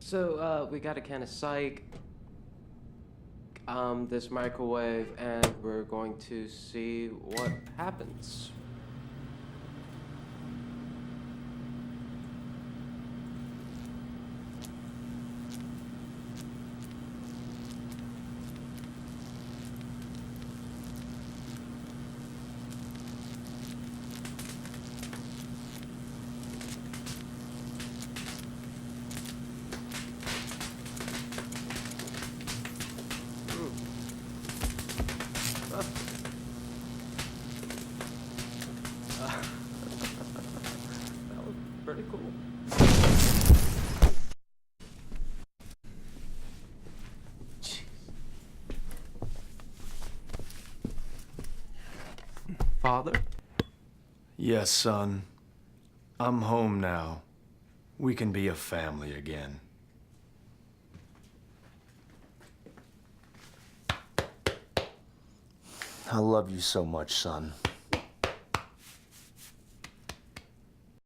So, we got a can of SYKE, this microwave, and we're going to see what happens. That was pretty cool. Jeez. Father? Yes, son. I'm home now. We can be a family again. I love you so much, son.